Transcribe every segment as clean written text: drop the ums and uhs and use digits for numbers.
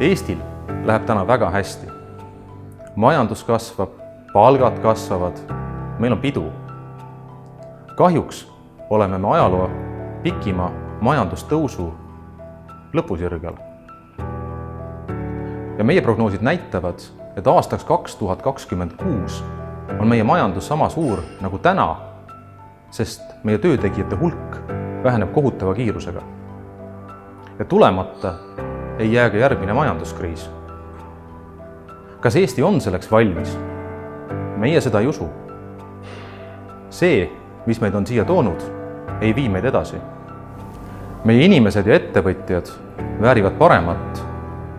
Eestil läheb täna väga hästi. Majandus kasvab, palgad kasvavad, meil on pidu. Kahjuks oleme me ajaloo pikima majandustõusu lõpusirgel. Ja meie prognoosid näitavad, et aastaks 2026 on meie majandus sama suur nagu täna, sest meie töötegijate hulk väheneb kohutava kiirusega. Ja tulemata ei jää ka järgmine majanduskriis. Kas Eesti on selleks valmis? Meie seda ei usu. See, mis meid on siia toonud, ei vii meid edasi. Meie inimesed ja ettevõtjad väärivad paremat,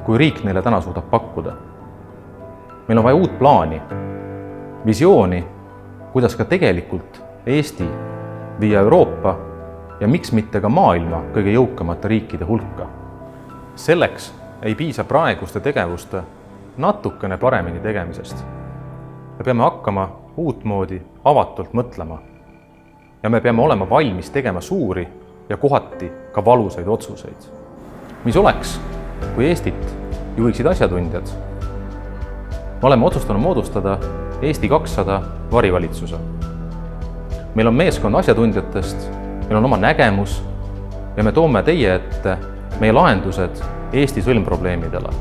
kui riik neile täna suudab pakkuda. Meil on vaja uut plaani, visiooni, kuidas ka tegelikult Eesti viia Euroopa ja miks mitte ka maailma kõige jõukamate riikide hulka. Selleks ei piisa praeguste tegevuste natukene paremini tegemisest. Me peame hakkama uutmoodi avatult mõtlema ja me peame olema valmis tegema suuri ja kohati ka valusaid otsuseid. Mis oleks, kui Eestit juhiksid asjatundjad? Me oleme otsustanud moodustada Eesti 200 varivalitsuse. Meil on meeskond asjatundjatest, meil on oma nägemus ja me toome teie ette meie lahendused Eesti sõlmprobleemidele.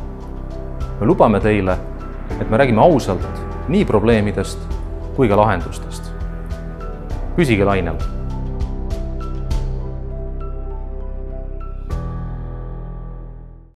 Me lubame teile, et me räägime ausalt nii probleemidest kui ka lahendustest. Püsige lainel!